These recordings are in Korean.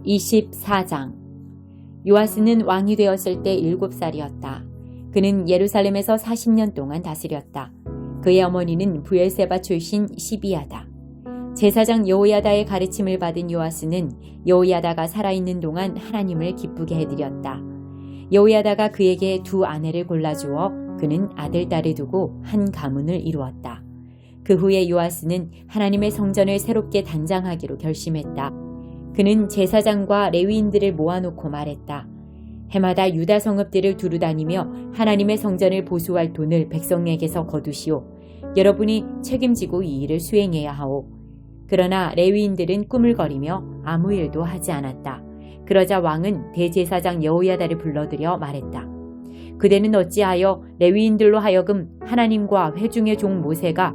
24장. 요아스는 왕이 되었을 때 7살이었다. 그는 예루살렘에서 40년 동안 다스렸다. 그의 어머니는 브엘세바 출신 시비야다. 제사장 여호야다의 가르침을 받은 요아스는 여호야다가 살아있는 동안 하나님을 기쁘게 해드렸다. 여호야다가 그에게 2 아내를 골라주어 그는 아들, 딸을 두고 한 가문을 이루었다. 그 후에 요아스는 하나님의 성전을 새롭게 단장하기로 결심했다. 그는 제사장과 레위인들을 모아놓고 말했다. 해마다 유다 성읍들을 두루다니며 하나님의 성전을 보수할 돈을 백성에게서 거두시오. 여러분이 책임지고 이 일을 수행해야 하오. 그러나 레위인들은 꾸물거리며 아무 일도 하지 않았다. 그러자 왕은 대제사장 여호야다를 불러들여 말했다. 그대는 어찌하여 레위인들로 하여금 하나님과 회중의 종 모세가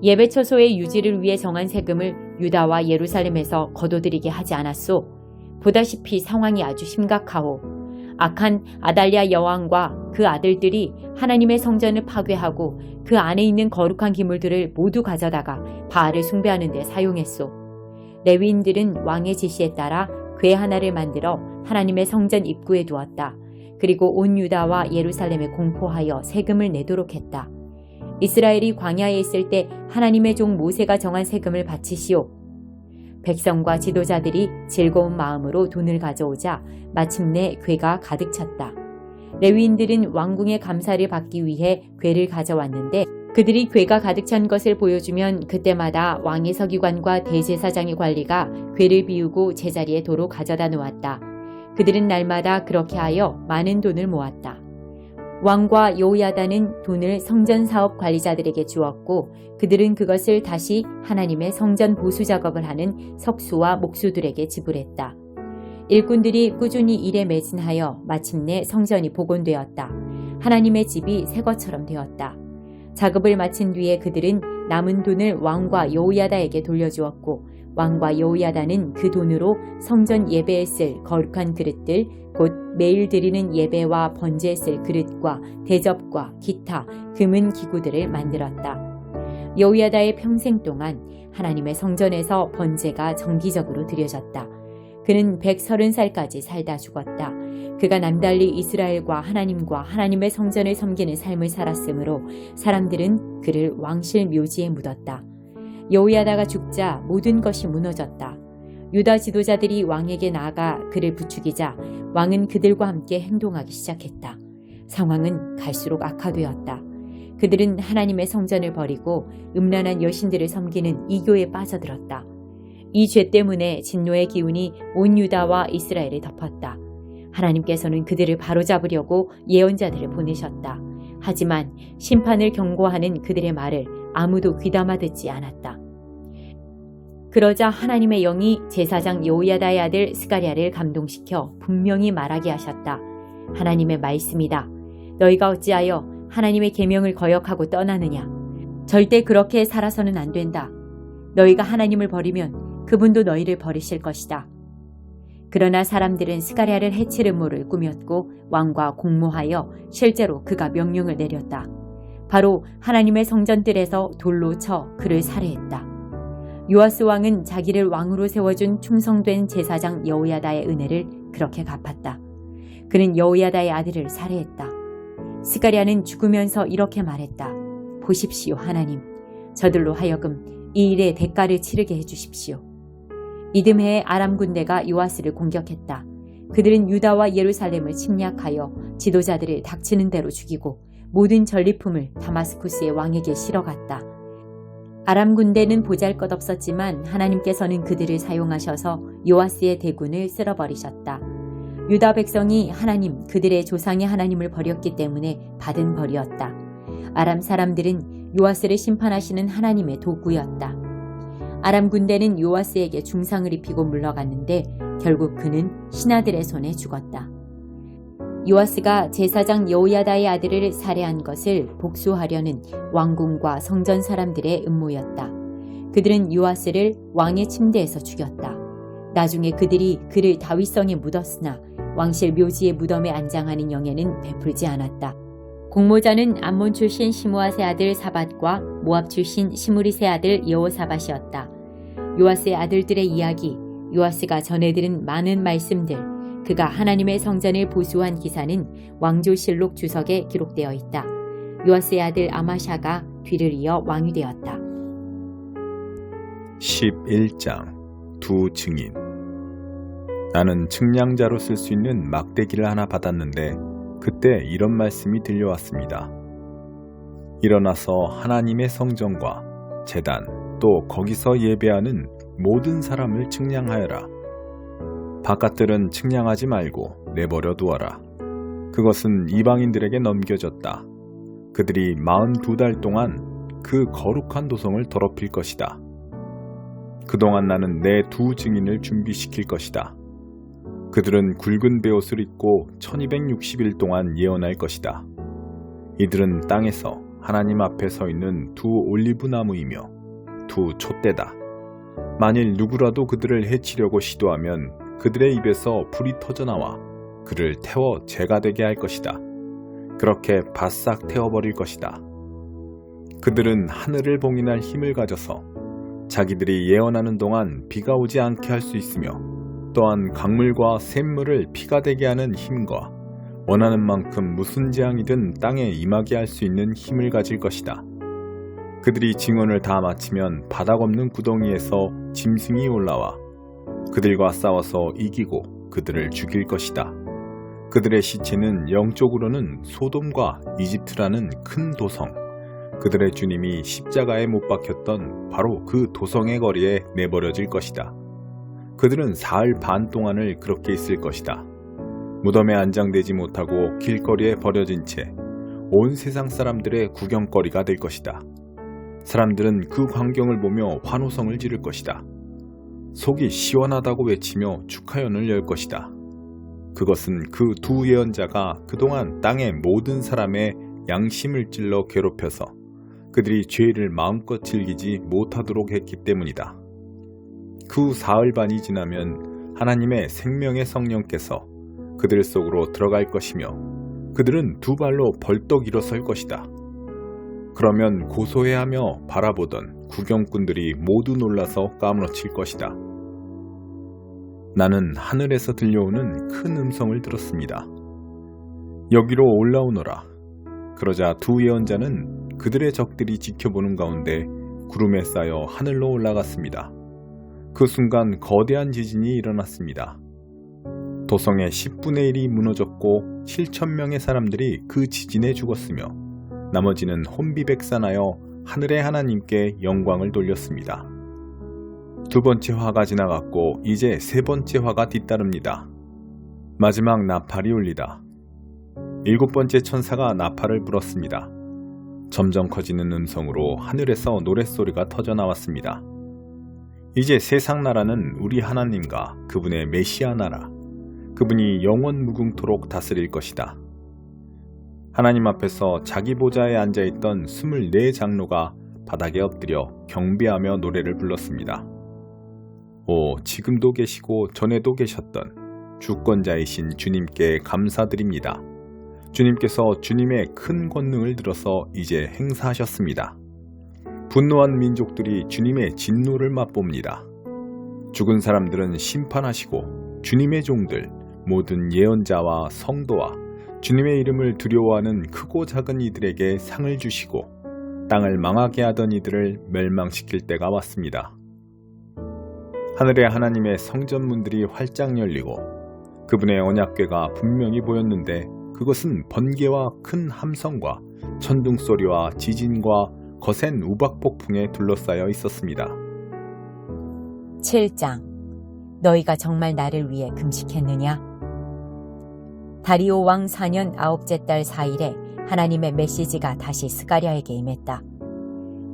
예배처소의 유지를 위해 정한 세금을 유다와 예루살렘에서 거둬들이게 하지 않았소? 보다시피 상황이 아주 심각하오. 악한 아달랴 여왕과 그 아들들이 하나님의 성전을 파괴하고 그 안에 있는 거룩한 기물들을 모두 가져다가 바알을 숭배하는 데 사용했소. 레위인들은 왕의 지시에 따라 궤 하나를 만들어 하나님의 성전 입구에 두었다. 그리고 온 유다와 예루살렘에 공포하여 세금을 내도록 했다. 이스라엘이 광야에 있을 때 하나님의 종 모세가 정한 세금을 바치시오. 백성과 지도자들이 즐거운 마음으로 돈을 가져오자 마침내 궤가 가득 찼다. 레위인들은 왕궁의 감사를 받기 위해 궤를 가져왔는데 그들이 궤가 가득 찬 것을 보여주면 그때마다 왕의 서기관과 대제사장의 관리가 궤를 비우고 제자리에 도로 가져다 놓았다. 그들은 날마다 그렇게 하여 많은 돈을 모았다. 왕과 여호야다는 돈을 성전 사업 관리자들에게 주었고 그들은 그것을 다시 하나님의 성전 보수 작업을 하는 석수와 목수들에게 지불했다. 일꾼들이 꾸준히 일에 매진하여 마침내 성전이 복원되었다. 하나님의 집이 새 것처럼 되었다. 작업을 마친 뒤에 그들은 남은 돈을 왕과 여호야다에게 돌려주었고 왕과 여호야다는 그 돈으로 성전 예배에 쓸 거룩한 그릇들, 곧 매일 드리는 예배와 번제에 쓸 그릇과 대접과 기타 금은 기구들을 만들었다. 여호야다의 평생 동안 하나님의 성전에서 번제가 정기적으로 드려졌다. 그는 130살까지 살다 죽었다. 그가 남달리 이스라엘과 하나님과 하나님의 성전을 섬기는 삶을 살았으므로 사람들은 그를 왕실 묘지에 묻었다. 여호야다가 죽자 모든 것이 무너졌다. 유다 지도자들이 왕에게 나아가 그를 부추기자 왕은 그들과 함께 행동하기 시작했다. 상황은 갈수록 악화되었다. 그들은 하나님의 성전을 버리고 음란한 여신들을 섬기는 이교에 빠져들었다. 이 죄 때문에 진노의 기운이 온 유다와 이스라엘을 덮었다. 하나님께서는 그들을 바로잡으려고 예언자들을 보내셨다. 하지만 심판을 경고하는 그들의 말을 아무도 귀담아 듣지 않았다. 그러자 하나님의 영이 제사장 여호야다의 아들 스가랴를 감동시켜 분명히 말하게 하셨다. 하나님의 말씀이다. 너희가 어찌하여 하나님의 계명을 거역하고 떠나느냐. 절대 그렇게 살아서는 안 된다. 너희가 하나님을 버리면 그분도 너희를 버리실 것이다. 그러나 사람들은 스가랴를 해칠 음모를 꾸몄고 왕과 공모하여 실제로 그가 명령을 내렸다. 바로 하나님의 성전들에서 돌로 쳐 그를 살해했다. 요아스 왕은 자기를 왕으로 세워준 충성된 제사장 여호야다의 은혜를 그렇게 갚았다. 그는 여호야다의 아들을 살해했다. 스가랴는 죽으면서 이렇게 말했다. 보십시오 하나님, 저들로 하여금 이 일의 대가를 치르게 해주십시오. 이듬해에 아람 군대가 요아스를 공격했다. 그들은 유다와 예루살렘을 침략하여 지도자들을 닥치는 대로 죽이고 모든 전리품을 다마스쿠스의 왕에게 실어갔다. 아람 군대는 보잘것없었지만 하나님께서는 그들을 사용하셔서 요아스의 대군을 쓸어버리셨다. 유다 백성이 하나님, 그들의 조상의 하나님을 버렸기 때문에 받은 벌이었다. 아람 사람들은 요아스를 심판하시는 하나님의 도구였다. 아람 군대는 요아스에게 중상을 입히고 물러갔는데 결국 그는 신하들의 손에 죽었다. 요아스가 제사장 여호야다의 아들을 살해한 것을 복수하려는 왕궁과 성전 사람들의 음모였다. 그들은 요아스를 왕의 침대에서 죽였다. 나중에 그들이 그를 다윗성에 묻었으나 왕실 묘지의 무덤에 안장하는 영예는 베풀지 않았다. 공모자는 암몬 출신 시므앗의 아들 사밧과 모압 출신 시므릿의 아들 여호사밧이었다. 요아스의 아들들의 이야기, 요아스가 전해들은 많은 말씀들, 그가 하나님의 성전을 보수한 기사는 왕조실록 주석에 기록되어 있다. 요아스의 아들 아마샤가 뒤를 이어 왕이 되었다. 11장 두 증인. 나는 측량자로 쓸 수 있는 막대기를 하나 받았는데 그때 이런 말씀이 들려왔습니다. 일어나서 하나님의 성전과 제단 또 거기서 예배하는 모든 사람을 측량하여라. 바깥들은 측량하지 말고 내버려 두어라. 그것은 이방인들에게 넘겨졌다. 그들이 42달 동안 그 거룩한 도성을 더럽힐 것이다. 그동안 나는 내 두 증인을 준비시킬 것이다. 그들은 굵은 베옷을 입고 1260일 동안 예언할 것이다. 이들은 땅에서 하나님 앞에 서 있는 두 올리브 나무이며 두 촛대다. 만일 누구라도 그들을 해치려고 시도하면 그들의 입에서 불이 터져나와 그를 태워 재가 되게 할 것이다. 그렇게 바싹 태워버릴 것이다. 그들은 하늘을 봉인할 힘을 가져서 자기들이 예언하는 동안 비가 오지 않게 할 수 있으며 또한 강물과 샘물을 피가 되게 하는 힘과 원하는 만큼 무슨 재앙이든 땅에 임하게 할 수 있는 힘을 가질 것이다. 그들이 증언을 다 마치면 바닥 없는 구덩이에서 짐승이 올라와 그들과 싸워서 이기고 그들을 죽일 것이다. 그들의 시체는 영적으로는 소돔과 이집트라는 큰 도성, 그들의 주님이 십자가에 못 박혔던 바로 그 도성의 거리에 내버려질 것이다. 그들은 사흘 반 동안을 그렇게 있을 것이다. 무덤에 안장되지 못하고 길거리에 버려진 채 온 세상 사람들의 구경거리가 될 것이다. 사람들은 그 광경을 보며 환호성을 지를 것이다. 속이 시원하다고 외치며 축하연을 열 것이다. 그것은 그 두 예언자가 그동안 땅의 모든 사람의 양심을 찔러 괴롭혀서 그들이 죄를 마음껏 즐기지 못하도록 했기 때문이다. 그 사흘 반이 지나면 하나님의 생명의 성령께서 그들 속으로 들어갈 것이며 그들은 두 발로 벌떡 일어설 것이다. 그러면 고소해하며 바라보던 구경꾼들이 모두 놀라서 까무러칠 것이다. 나는 하늘에서 들려오는 큰 음성을 들었습니다. 여기로 올라오너라. 그러자 두 예언자는 그들의 적들이 지켜보는 가운데 구름에 쌓여 하늘로 올라갔습니다. 그 순간 거대한 지진이 일어났습니다. 도성의 10분의 1이 무너졌고 7,000명의 사람들이 그 지진에 죽었으며 나머지는 혼비백산하여 하늘의 하나님께 영광을 돌렸습니다. 두 번째 화가 지나갔고 이제 세 번째 화가 뒤따릅니다. 마지막 나팔이 울리다. 일곱 번째 천사가 나팔을 불었습니다. 점점 커지는 음성으로 하늘에서 노랫소리가 터져나왔습니다. 이제 세상 나라는 우리 하나님과 그분의 메시아 나라, 그분이 영원 무궁토록 다스릴 것이다. 하나님 앞에서 자기 보좌에 앉아있던 24장로가 바닥에 엎드려 경배하며 노래를 불렀습니다. 오, 지금도 계시고 전에도 계셨던 주권자이신 주님께 감사드립니다. 주님께서 주님의 큰 권능을 들어서 이제 행사하셨습니다. 분노한 민족들이 주님의 진노를 맛봅니다. 죽은 사람들은 심판하시고 주님의 종들, 모든 예언자와 성도와 주님의 이름을 두려워하는 크고 작은 이들에게 상을 주시고 땅을 망하게 하던 이들을 멸망시킬 때가 왔습니다. 하늘의 하나님의 성전문들이 활짝 열리고 그분의 언약궤가 분명히 보였는데 그것은 번개와 큰 함성과 천둥소리와 지진과 거센 우박폭풍에 둘러싸여 있었습니다. 7장. 너희가 정말 나를 위해 금식했느냐? 다리오 왕 4년 9째 달 4일에 하나님의 메시지가 다시 스가랴에게 임했다.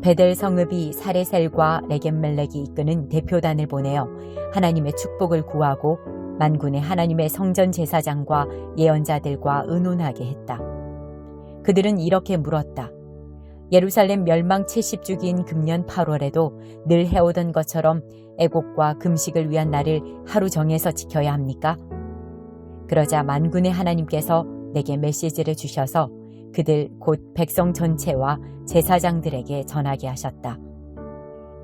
베델 성읍이 사레셀과 레겜멜렉이 이끄는 대표단을 보내어 하나님의 축복을 구하고 만군의 하나님의 성전 제사장과 예언자들과 의논하게 했다. 그들은 이렇게 물었다. 예루살렘 멸망 70주기인 금년 8월에도 늘 해오던 것처럼 애곡과 금식을 위한 날을 하루 정해서 지켜야 합니까? 그러자 만군의 하나님께서 내게 메시지를 주셔서 그들 곧 백성 전체와 제사장들에게 전하게 하셨다.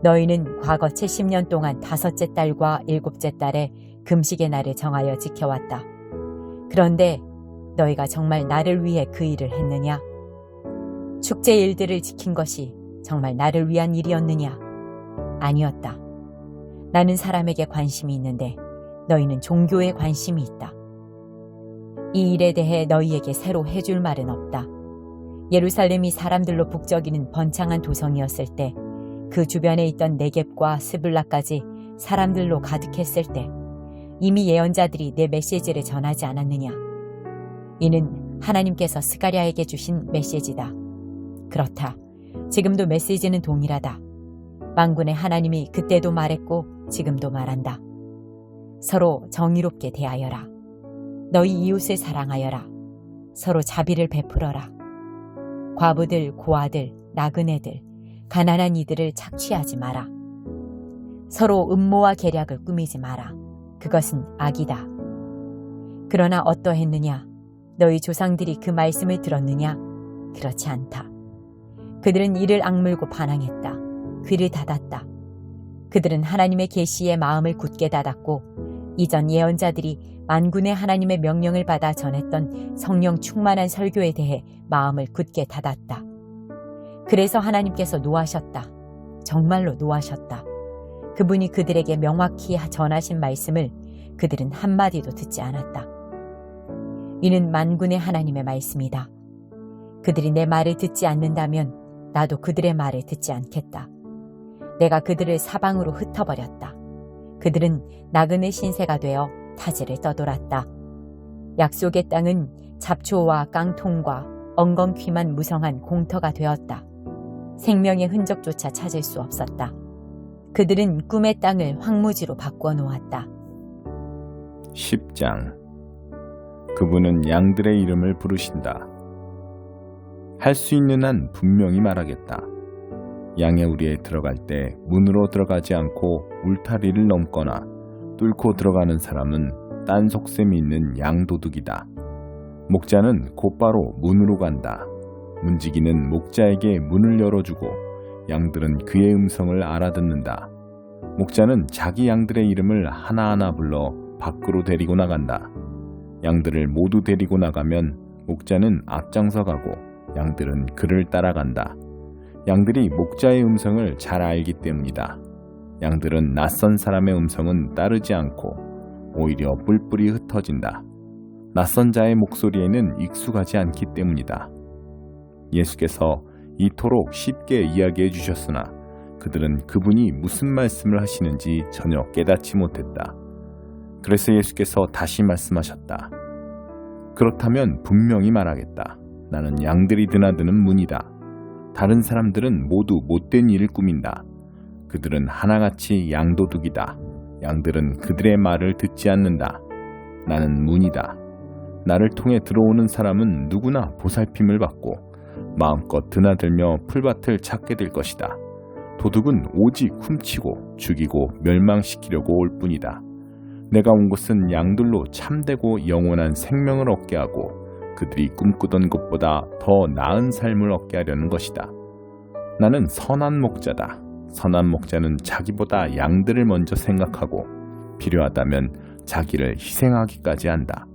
너희는 과거 70년 동안 5째 달과 7째 달에 금식의 날을 정하여 지켜왔다. 그런데 너희가 정말 나를 위해 그 일을 했느냐? 축제 일들을 지킨 것이 정말 나를 위한 일이었느냐? 아니었다. 나는 사람에게 관심이 있는데 너희는 종교에 관심이 있다. 이 일에 대해 너희에게 새로 해줄 말은 없다. 예루살렘이 사람들로 북적이는 번창한 도성이었을 때, 그 주변에 있던 네겝과 스불라까지 사람들로 가득했을 때 이미 예언자들이 내 메시지를 전하지 않았느냐? 이는 하나님께서 스가랴에게 주신 메시지다. 그렇다. 지금도 메시지는 동일하다. 만군의 하나님이 그때도 말했고 지금도 말한다. 서로 정의롭게 대하여라. 너희 이웃을 사랑하여라. 서로 자비를 베풀어라. 과부들, 고아들, 나그네들, 가난한 이들을 착취하지 마라. 서로 음모와 계략을 꾸미지 마라. 그것은 악이다. 그러나 어떠했느냐? 너희 조상들이 그 말씀을 들었느냐? 그렇지 않다. 그들은 이를 악물고 반항했다. 귀를 닫았다. 그들은 하나님의 계시에 마음을 굳게 닫았고 이전 예언자들이 만군의 하나님의 명령을 받아 전했던 성령 충만한 설교에 대해 마음을 굳게 닫았다. 그래서 하나님께서 노하셨다. 정말로 노하셨다. 그분이 그들에게 명확히 전하신 말씀을 그들은 한마디도 듣지 않았다. 이는 만군의 하나님의 말씀이다. 그들이 내 말을 듣지 않는다면 나도 그들의 말을 듣지 않겠다. 내가 그들을 사방으로 흩어버렸다. 그들은 나그네 신세가 되어 타지를 떠돌았다. 약속의 땅은 잡초와 깡통과 엉겅퀴만 무성한 공터가 되었다. 생명의 흔적조차 찾을 수 없었다. 그들은 꿈의 땅을 황무지로 바꾸어 놓았다. 10장. 그분은 양들의 이름을 부르신다. 할 수 있는 한 분명히 말하겠다. 양의 우리에 들어갈 때 문으로 들어가지 않고 울타리를 넘거나 뚫고 들어가는 사람은 딴 속셈이 있는 양도둑이다. 목자는 곧바로 문으로 간다. 문지기는 목자에게 문을 열어주고 양들은 그의 음성을 알아듣는다. 목자는 자기 양들의 이름을 하나하나 불러 밖으로 데리고 나간다. 양들을 모두 데리고 나가면 목자는 앞장서 가고 양들은 그를 따라간다. 양들이 목자의 음성을 잘 알기 때문이다. 양들은 낯선 사람의 음성은 따르지 않고 오히려 뿔뿔이 흩어진다. 낯선 자의 목소리에는 익숙하지 않기 때문이다. 예수께서 이토록 쉽게 이야기해 주셨으나 그들은 그분이 무슨 말씀을 하시는지 전혀 깨닫지 못했다. 그래서 예수께서 다시 말씀하셨다. 그렇다면 분명히 말하겠다. 나는 양들이 드나드는 문이다. 다른 사람들은 모두 못된 일을 꾸민다. 그들은 하나같이 양도둑이다. 양들은 그들의 말을 듣지 않는다. 나는 문이다. 나를 통해 들어오는 사람은 누구나 보살핌을 받고 마음껏 드나들며 풀밭을 찾게 될 것이다. 도둑은 오직 훔치고 죽이고 멸망시키려고 올 뿐이다. 내가 온 것은 양들로 참되고 영원한 생명을 얻게 하고 그들이 꿈꾸던 것보다 더 나은 삶을 얻게 하려는 것이다. 나는 선한 목자다. 선한 목자는 자기보다 양들을 먼저 생각하고 필요하다면 자기를 희생하기까지 한다.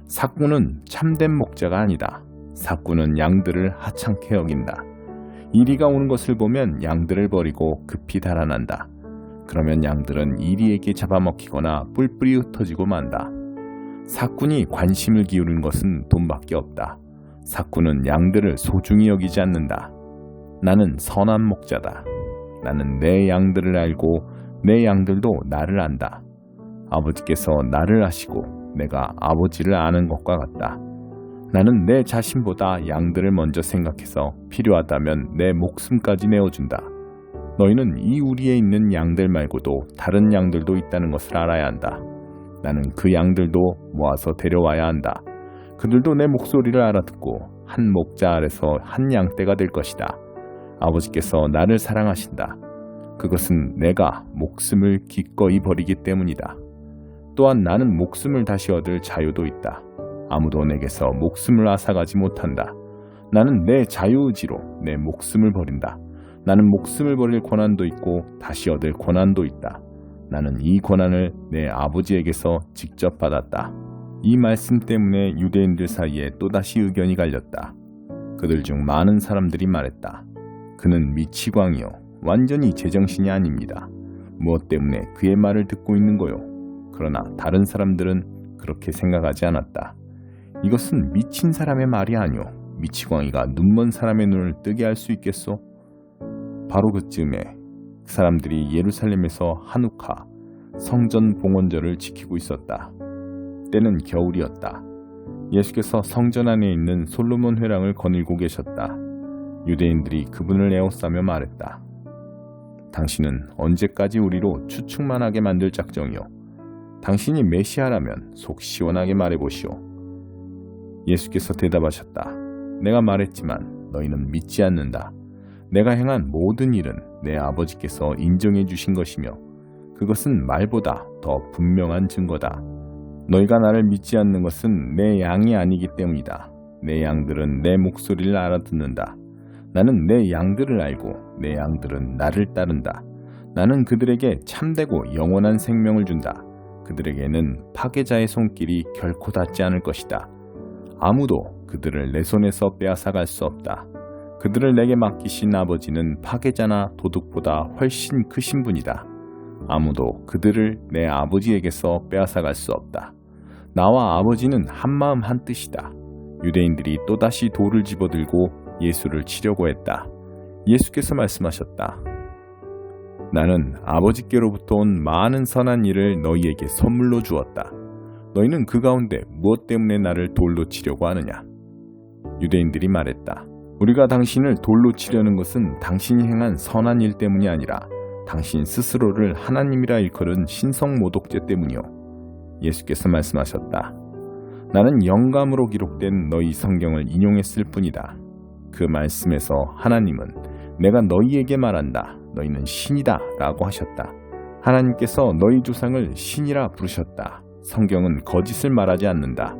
삭구는 참된 목자가 아니다. 삭구는 양들을 하찮게 여긴다. 이리가 오는 것을 보면 양들을 버리고 급히 달아난다. 그러면 양들은 이리에게 잡아먹히거나 뿔뿔이 흩어지고 만다. 삭군이 관심을 기울이는 것은 돈밖에 없다. 삭군은 양들을 소중히 여기지 않는다. 나는 선한 목자다. 나는 내 양들을 알고 내 양들도 나를 안다. 아버지께서 나를 아시고 내가 아버지를 아는 것과 같다. 나는 내 자신보다 양들을 먼저 생각해서 필요하다면 내 목숨까지 내어준다. 너희는 이 우리에 있는 양들 말고도 다른 양들도 있다는 것을 알아야 한다. 나는 그 양들도 모아서 데려와야 한다. 그들도 내 목소리를 알아듣고 한 목자 아래서 한 양떼가 될 것이다. 아버지께서 나를 사랑하신다. 그것은 내가 목숨을 기꺼이 버리기 때문이다. 또한 나는 목숨을 다시 얻을 자유도 있다. 아무도 내게서 목숨을 앗아가지 못한다. 나는 내 자유의지로 내 목숨을 버린다. 나는 목숨을 버릴 권한도 있고 다시 얻을 권한도 있다. 나는 이 권한을 내 아버지에게서 직접 받았다. 이 말씀 때문에 유대인들 사이에 또다시 의견이 갈렸다. 그들 중 많은 사람들이 말했다. 그는 미치광이요. 완전히 제정신이 아닙니다. 무엇 때문에 그의 말을 듣고 있는 거요? 그러나 다른 사람들은 그렇게 생각하지 않았다. 이것은 미친 사람의 말이 아니오. 미치광이가 눈먼 사람의 눈을 뜨게 할 수 있겠소? 바로 그쯤에 그 사람들이 예루살렘에서 하누카 성전 봉헌절을 지키고 있었다. 때는 겨울이었다. 예수께서 성전 안에 있는 솔로몬 회랑을 거닐고 계셨다. 유대인들이 그분을 에워싸며 말했다. 당신은 언제까지 우리로 추측만 하게 만들 작정이오? 당신이 메시아라면 속 시원하게 말해보시오. 예수께서 대답하셨다. 내가 말했지만 너희는 믿지 않는다. 내가 행한 모든 일은 내 아버지께서 인정해 주신 것이며 그것은 말보다 더 분명한 증거다. 너희가 나를 믿지 않는 것은 내 양이 아니기 때문이다. 내 양들은 내 목소리를 알아듣는다. 나는 내 양들을 알고 내 양들은 나를 따른다. 나는 그들에게 참되고 영원한 생명을 준다. 그들에게는 파괴자의 손길이 결코 닿지 않을 것이다. 아무도 그들을 내 손에서 빼앗아갈 수 없다. 그들을 내게 맡기신 아버지는 파괴자나 도둑보다 훨씬 크신 분이다. 아무도 그들을 내 아버지에게서 빼앗아갈 수 없다. 나와 아버지는 한마음 한뜻이다. 유대인들이 또다시 돌을 집어들고 예수를 치려고 했다. 예수께서 말씀하셨다. 나는 아버지께로부터 온 많은 선한 일을 너희에게 선물로 주었다. 너희는 그 가운데 무엇 때문에 나를 돌로 치려고 하느냐? 유대인들이 말했다. 우리가 당신을 돌로 치려는 것은 당신이 행한 선한 일 때문이 아니라 당신 스스로를 하나님이라 일컬은 신성모독죄 때문이요. 예수께서 말씀하셨다. 나는 영감으로 기록된 너희 성경을 인용했을 뿐이다. 그 말씀에서 하나님은 내가 너희에게 말한다. 너희는 신이다 라고 하셨다. 하나님께서 너희 조상을 신이라 부르셨다. 성경은 거짓을 말하지 않는다.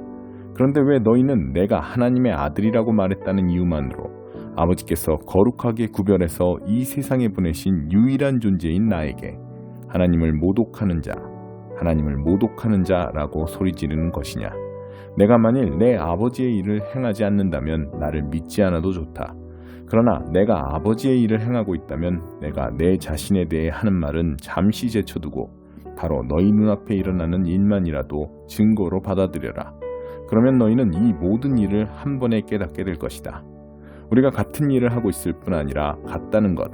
그런데 왜 너희는 내가 하나님의 아들이라고 말했다는 이유만으로 아버지께서 거룩하게 구별해서 이 세상에 보내신 유일한 존재인 나에게 하나님을 모독하는 자라고 소리 지르는 것이냐? 내가 만일 내 아버지의 일을 행하지 않는다면 나를 믿지 않아도 좋다. 그러나 내가 아버지의 일을 행하고 있다면 내가 내 자신에 대해 하는 말은 잠시 제쳐두고 바로 너희 눈앞에 일어나는 일만이라도 증거로 받아들여라. 그러면 너희는 이 모든 일을 한 번에 깨닫게 될 것이다. 우리가 같은 일을 하고 있을 뿐 아니라 같다는 것,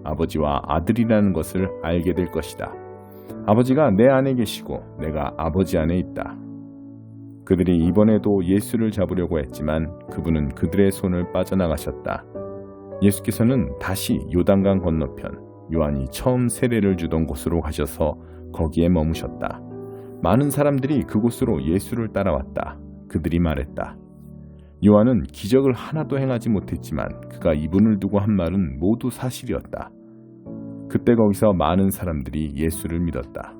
아버지와 아들이라는 것을 알게 될 것이다. 아버지가 내 안에 계시고 내가 아버지 안에 있다. 그들이 이번에도 예수를 잡으려고 했지만 그분은 그들의 손을 빠져나가셨다. 예수께서는 다시 요단강 건너편 요한이 처음 세례를 주던 곳으로 가셔서 거기에 머무셨다. 많은 사람들이 그곳으로 예수를 따라왔다. 그들이 말했다. 요한은 기적을 하나도 행하지 못했지만 그가 이분을 두고 한 말은 모두 사실이었다. 그때 거기서 많은 사람들이 예수를 믿었다.